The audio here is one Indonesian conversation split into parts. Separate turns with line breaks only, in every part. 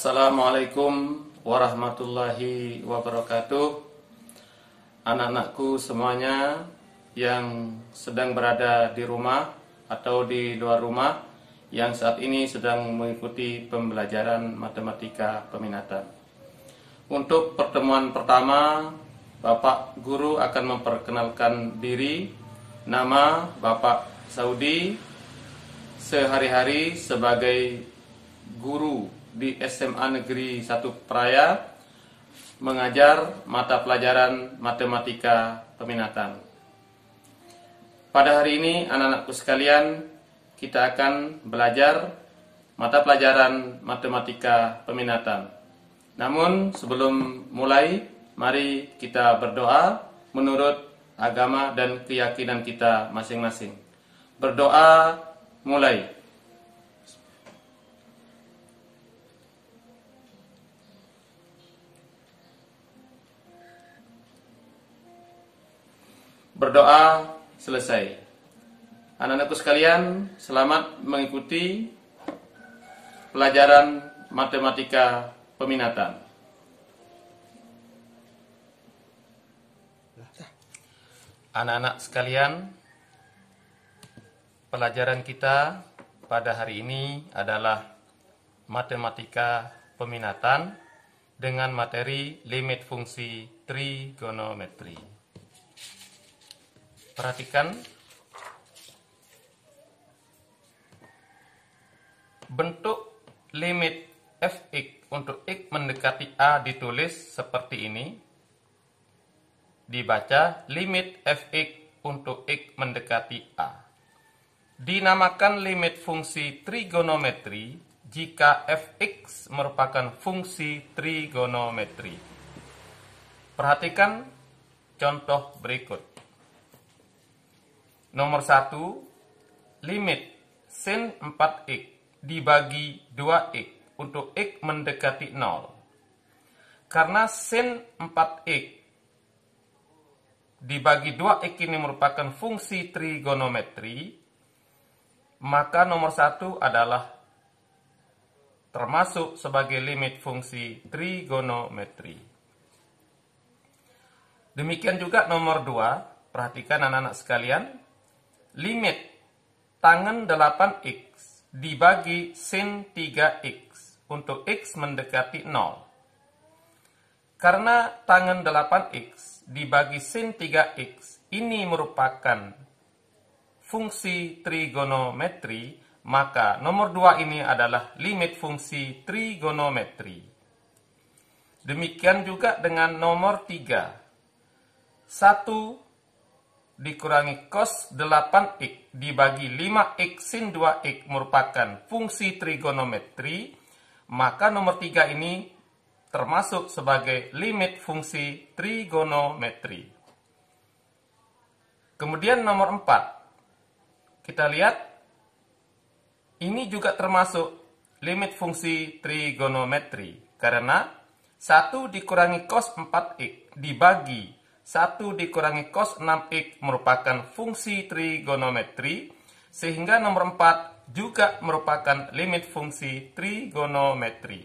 Assalamualaikum warahmatullahi wabarakatuh. Anak-anakku semuanya yang sedang berada di rumah atau di luar rumah, yang saat ini sedang mengikuti pembelajaran matematika peminatan. Untuk pertemuan pertama, Bapak Guru akan memperkenalkan diri. Nama Bapak Saudi, sehari-hari sebagai guru di SMA Negeri 1 Praia, mengajar mata pelajaran matematika peminatan. Pada hari ini anak-anakku sekalian, kita akan belajar mata pelajaran matematika peminatan. Namun sebelum mulai, mari kita berdoa menurut agama dan keyakinan kita masing-masing. Berdoa mulai. Berdoa selesai. Anak-anakku sekalian, selamat mengikuti pelajaran matematika peminatan. Anak-anak sekalian, pelajaran kita pada hari ini adalah matematika peminatan dengan materi limit fungsi trigonometri. Perhatikan bentuk limit fx untuk x mendekati a ditulis seperti ini. Dibaca limit fx untuk x mendekati a. Dinamakan limit fungsi trigonometri jika fx merupakan fungsi trigonometri. Perhatikan contoh berikut. Nomor 1, limit sin 4x dibagi 2x untuk x mendekati 0. Karena sin 4x dibagi 2x ini merupakan fungsi trigonometri, maka nomor 1 adalah termasuk sebagai limit fungsi trigonometri. Demikian juga nomor 2, perhatikan anak-anak sekalian. Limit tangen 8x dibagi sin 3x untuk x mendekati 0. Karena tangen 8x dibagi sin 3x ini merupakan fungsi trigonometri, maka nomor 2 ini adalah limit fungsi trigonometri. Demikian juga dengan nomor 3. 1 dikurangi cos 8x dibagi 5x sin 2x merupakan fungsi trigonometri, maka nomor 3 ini termasuk sebagai limit fungsi trigonometri. Kemudian nomor 4, kita lihat ini juga termasuk limit fungsi trigonometri, karena 1 dikurangi cos 4x dibagi 1 dikurangi cos 6x merupakan fungsi trigonometri, sehingga nomor 4 juga merupakan limit fungsi trigonometri.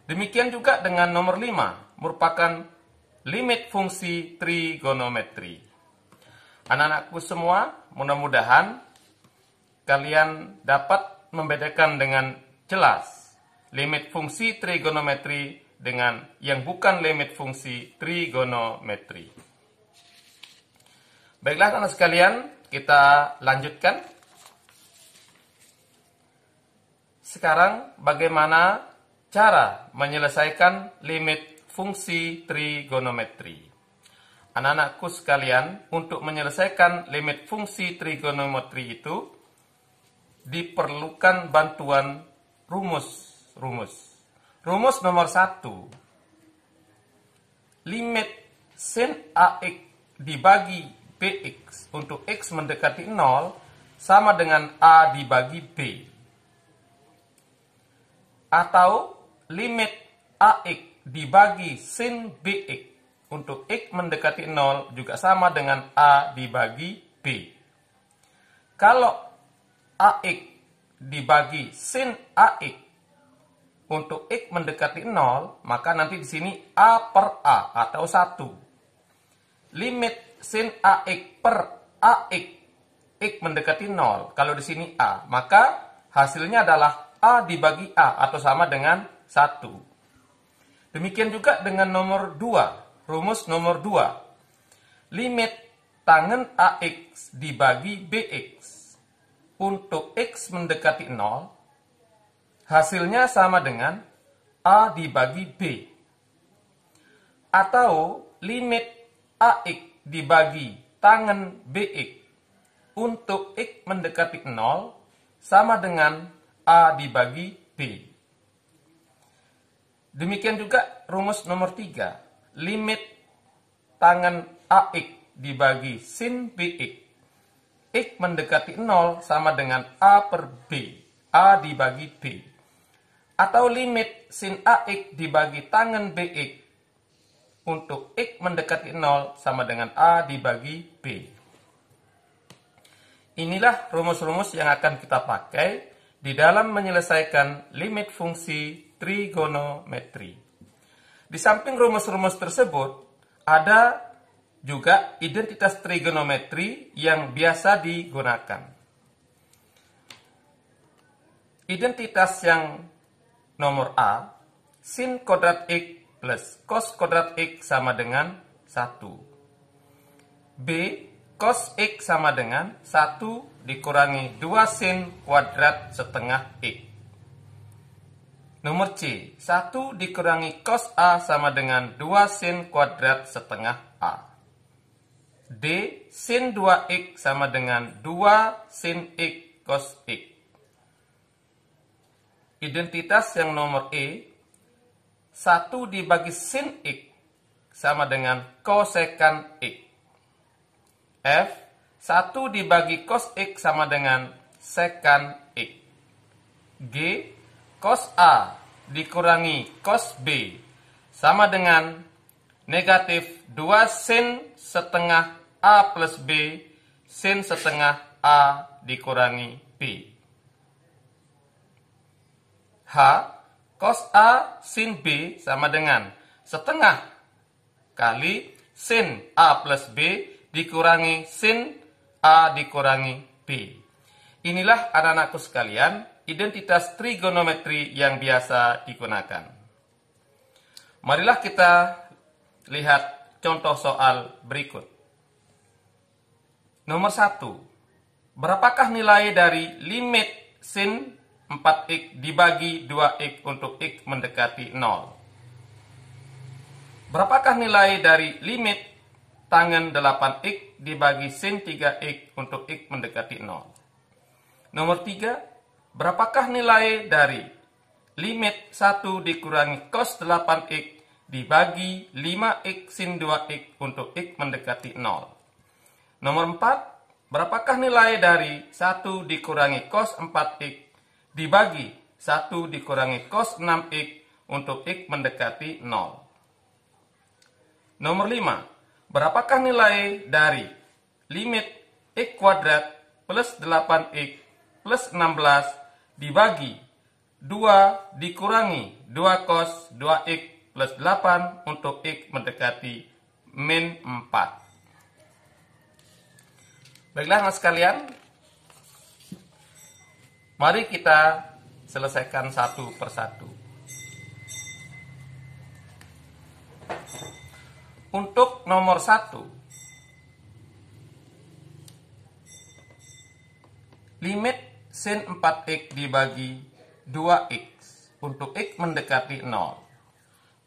Demikian juga dengan nomor 5, merupakan limit fungsi trigonometri. Anak-anakku semua, mudah-mudahan kalian dapat membedakan dengan jelas limit fungsi trigonometri dengan yang bukan limit fungsi trigonometri. Baiklah anak sekalian, kita lanjutkan. Sekarang bagaimana cara menyelesaikan limit fungsi trigonometri? Anak-anakku sekalian, untuk menyelesaikan limit fungsi trigonometri itu diperlukan bantuan rumus. Rumus nomor 1, limit sin AX dibagi BX untuk X mendekati 0 sama dengan A dibagi B. Atau limit AX dibagi sin BX untuk X mendekati 0 juga sama dengan A dibagi B. Kalau AX dibagi sin AX untuk X mendekati 0, maka nanti di sini A per A atau 1. Limit sin AX per AX, X mendekati 0, kalau di sini A, maka hasilnya adalah A dibagi A atau sama dengan 1. Demikian juga dengan nomor 2, rumus nomor 2. Limit tangen AX dibagi BX untuk X mendekati 0, hasilnya sama dengan A dibagi B. Atau limit AX dibagi tangen BX untuk X mendekati 0 sama dengan A dibagi B. Demikian juga rumus nomor 3. Limit tangen AX dibagi sin BX. X mendekati 0 sama dengan A per B. A dibagi B. Atau limit sin AX dibagi tangen BX untuk X mendekati 0 sama dengan A dibagi B. Inilah rumus-rumus yang akan kita pakai di dalam menyelesaikan limit fungsi trigonometri. Di samping rumus-rumus tersebut, ada juga identitas trigonometri yang biasa digunakan. Identitas yang nomor A, sin kodrat X plus cos kodrat X sama dengan 1. B, cos X sama dengan 1 dikurangi 2 sin kuadrat setengah X. Nomor C, 1 dikurangi cos A sama dengan 2 sin kuadrat setengah A. D, sin 2X sama dengan 2 sin X cos X. Identitas yang nomor E, 1 dibagi sin X sama dengan kosekan X. F, 1 dibagi cos X sama dengan sekan X. G, cos A dikurangi cos B sama dengan negatif 2 sin setengah A plus B sin setengah A dikurangi B. H, cos A sin B sama dengan setengah kali sin A plus B dikurangi sin A dikurangi B. Inilah anak-anakku sekalian, identitas trigonometri yang biasa digunakan. Marilah kita lihat contoh soal berikut. Nomor 1. Berapakah nilai dari limit sin 4x dibagi 2x untuk x mendekati 0? Berapakah nilai dari limit tangen 8x dibagi sin 3x untuk x mendekati 0? Nomor 3. Berapakah nilai dari limit 1 dikurangi cos 8x dibagi 5x sin 2x untuk x mendekati 0? Nomor 4. Berapakah nilai dari 1 dikurangi cos 4x dibagi 1 dikurangi cos 6x untuk x mendekati 0? Nomor 5. Berapakah nilai dari limit x kuadrat plus 8x plus 16 dibagi 2 dikurangi 2 cos 2x plus 8 untuk x mendekati min 4? Baiklah anak sekalian, mari kita selesaikan satu persatu. Untuk nomor 1, limit sin 4x dibagi 2x untuk x mendekati 0.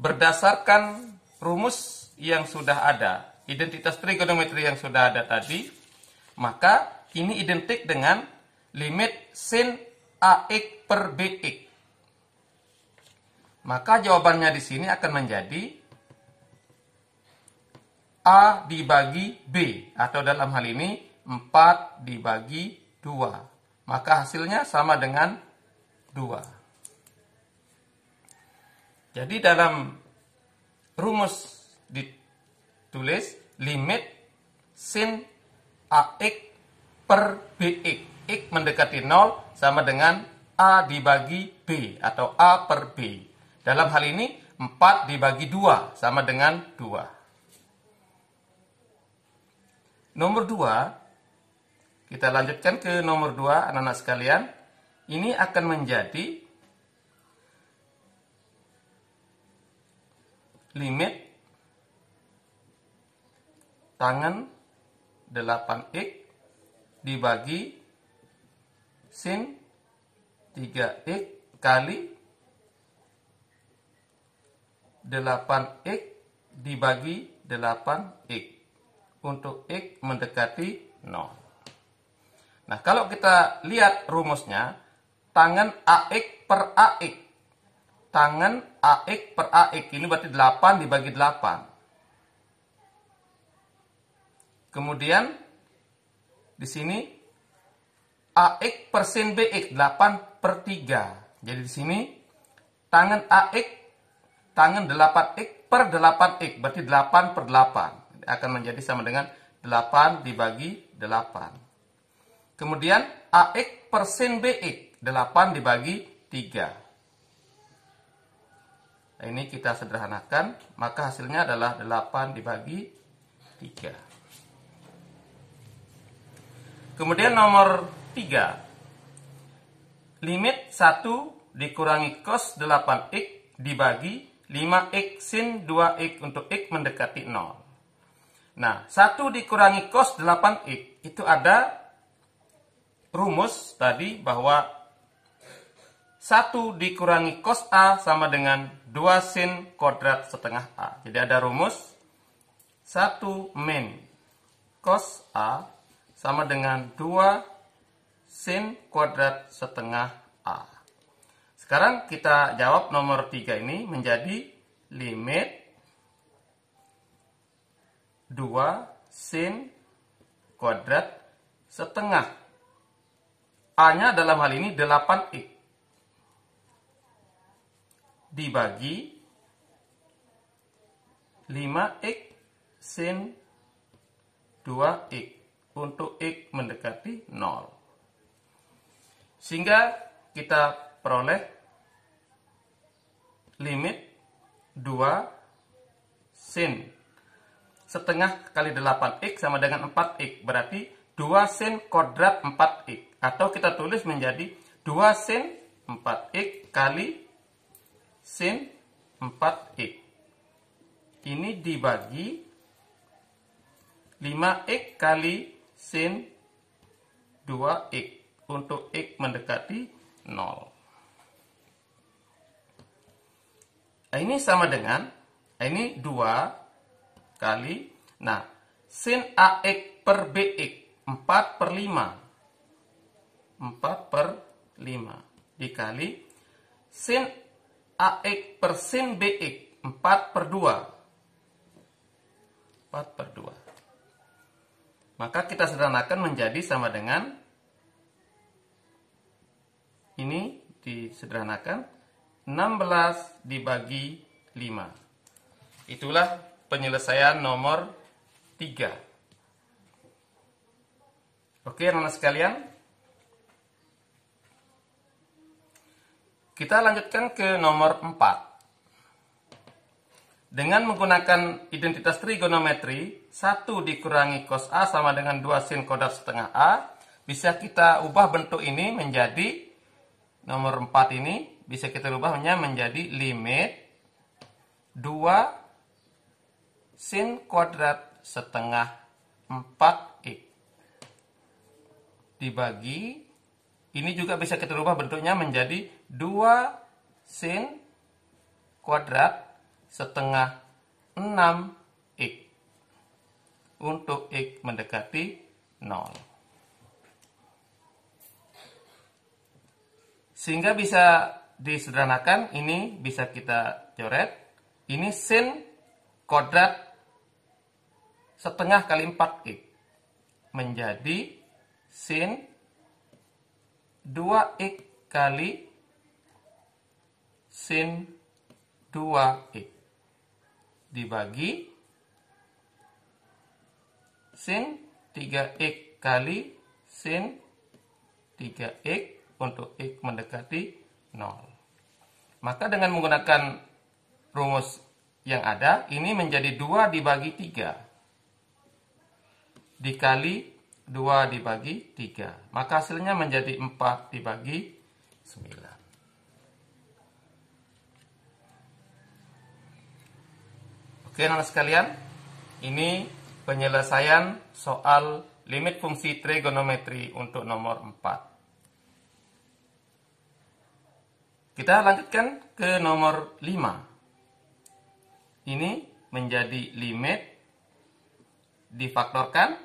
Berdasarkan rumus yang sudah ada, identitas trigonometri yang sudah ada tadi, maka ini identik dengan limit sin AX per BX. Maka jawabannya di sini akan menjadi A dibagi B, atau dalam hal ini 4 dibagi 2. Maka hasilnya sama dengan 2. Jadi dalam rumus ditulis limit sin AX per BX. X mendekati 0 sama dengan A dibagi B atau A per B. Dalam hal ini 4 dibagi 2 sama dengan 2. Nomor 2, kita lanjutkan ke nomor 2 anak-anak sekalian. Ini akan menjadi limit tangen 8x dibagi sin 3x kali 8x dibagi 8x untuk x mendekati 0. Nah, kalau kita lihat rumusnya, tangen AX per AX. Tangen AX per AX ini berarti 8 dibagi 8. Kemudian di sini AX per sin BX 8 per 3. Jadi di sini tangen AX, tangen 8X per 8X berarti 8 per 8. Akan menjadi sama dengan 8 dibagi 8. Kemudian AX per sin BX 8 dibagi 3. Nah, ini kita sederhanakan, maka hasilnya adalah 8 dibagi 3. Kemudian nomor 3. Limit 1 dikurangi cos 8x dibagi 5x sin 2x untuk x mendekati 0. Nah, 1 dikurangi cos 8x itu ada rumus tadi bahwa 1 dikurangi cos A sama dengan 2 sin kuadrat setengah A. Jadi ada rumus 1 min cos A sama dengan 2 sin kuadrat setengah A. Sekarang kita jawab nomor 3 ini menjadi limit 2 sin kuadrat setengah. A-nya dalam hal ini 8x dibagi 5x sin 2x untuk x mendekati 0. Sehingga kita peroleh limit 2 sin setengah kali 8x sama dengan 4x. Berarti 2 sin kuadrat 4x. Atau kita tulis menjadi 2 sin 4x kali sin 4x. Ini dibagi 5x kali sin 2x untuk x mendekati 0. Nah, ini sama dengan, ini 2 kali, nah, sin AX per BX 4 per 5. 4 per 5 dikali sin AX per sin BX 4 per 2. 4 per 2. Maka kita sederhanakan menjadi sama dengan, ini disederhanakan 16 dibagi 5. Itulah penyelesaian nomor 3. Oke, anak-anak sekalian. Kita lanjutkan ke nomor 4. Dengan menggunakan identitas trigonometri, 1 dikurangi cos A sama dengan 2 sin kuadrat setengah A, bisa kita ubah bentuk ini menjadi, nomor 4 ini, bisa kita ubahnya menjadi limit 2 sin kuadrat setengah 4x dibagi, ini juga bisa kita ubah bentuknya menjadi 2 sin kuadrat setengah 6x untuk x mendekati 0. Sehingga bisa disederhanakan, ini bisa kita coret. Ini sin kuadrat setengah kali 4x menjadi sin 2x kali sin 2x dibagi sin 3x kali sin 3x untuk X mendekati 0. Maka dengan menggunakan rumus yang ada, ini menjadi 2 dibagi 3 dikali 2 dibagi 3. Maka hasilnya menjadi 4 dibagi 9. Oke, anak sekalian, ini penyelesaian soal limit fungsi trigonometri untuk nomor 4. Kita lanjutkan ke nomor 5. Ini menjadi limit difaktorkan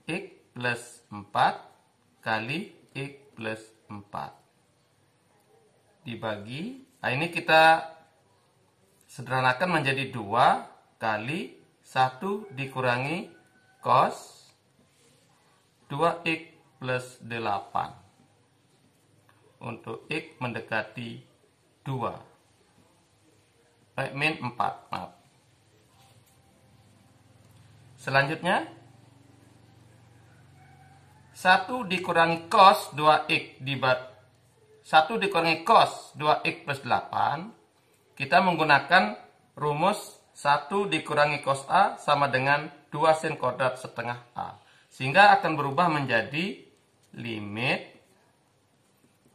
X plus 4 kali X plus 4 dibagi, ini kita sederhanakan menjadi 2 kali 1 dikurangi cos 2x plus 8 untuk X mendekati 4, maaf. Selanjutnya 1 dikurangi cos 2x 1 dikurangi cos 2x plus 8, kita menggunakan rumus 1 dikurangi cos A sama dengan 2 sin kuadrat setengah A. Sehingga akan berubah menjadi limit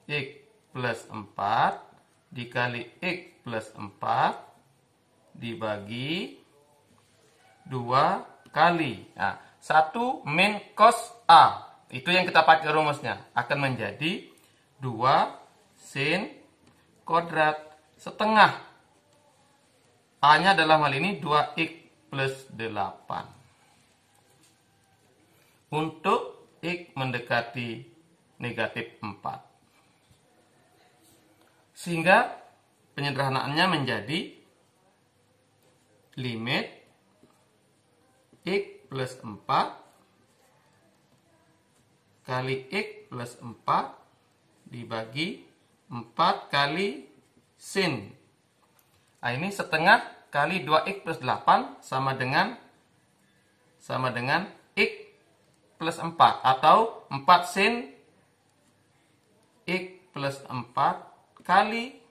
X plus 4 dikali X plus 4 dibagi 2 kali. 1 min cos A. Itu yang kita pakai rumusnya. Akan menjadi 2 sin kuadrat setengah. A-nya dalam hal ini 2x plus 8. Untuk X mendekati negatif 4. Sehingga penyederhanaannya menjadi limit X plus 4 kali X plus 4 dibagi 4 kali sin. Ini setengah kali 2x plus 8 sama dengan X plus 4 atau 4 sin X plus 4 kali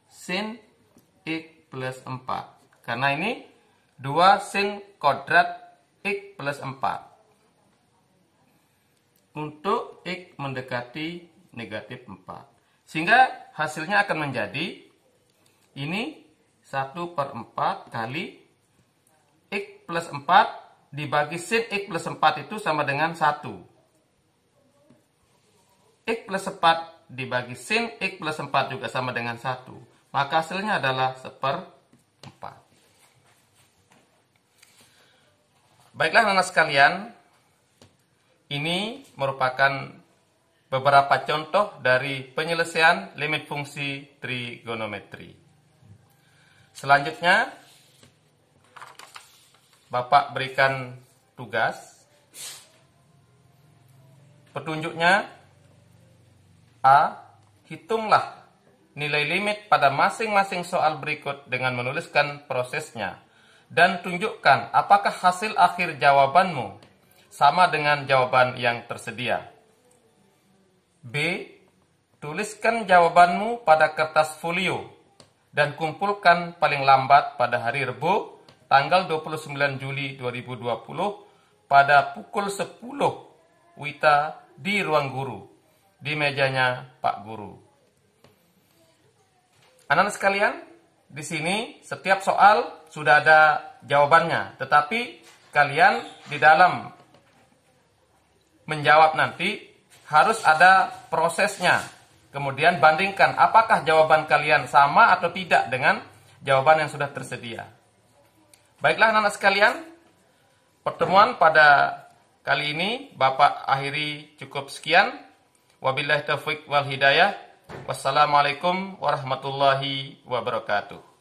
sin X plus 4. Karena ini 2 sin kuadrat X plus 4 untuk X mendekati negatif 4. Sehingga hasilnya akan menjadi ini 1/4 kali X plus 4 dibagi sin X plus 4 itu sama dengan 1. X plus 4 dibagi sin X plus 4 juga sama dengan 1. Maka hasilnya adalah 1/4. Baiklah anak sekalian, ini merupakan beberapa contoh dari penyelesaian limit fungsi trigonometri. Selanjutnya, Bapak berikan tugas. Petunjuknya A. Hitunglah nilai limit pada masing-masing soal berikut dengan menuliskan prosesnya. Dan tunjukkan apakah hasil akhir jawabanmu sama dengan jawaban yang tersedia. B. Tuliskan jawabanmu pada kertas folio dan kumpulkan paling lambat pada hari Rabu, tanggal 29 Juli 2020 pada pukul 10 WITA di ruang guru, di mejanya Pak Guru. Anak-anak sekalian, di sini setiap soal sudah ada jawabannya, tetapi kalian di dalam menjawab nanti harus ada prosesnya. Kemudian bandingkan apakah jawaban kalian sama atau tidak dengan jawaban yang sudah tersedia. Baiklah anak-anak sekalian, pertemuan pada kali ini Bapak akhiri cukup sekian. Wabillahi taufiq wal hidayah. Wassalamualaikum warahmatullahi wabarakatuh.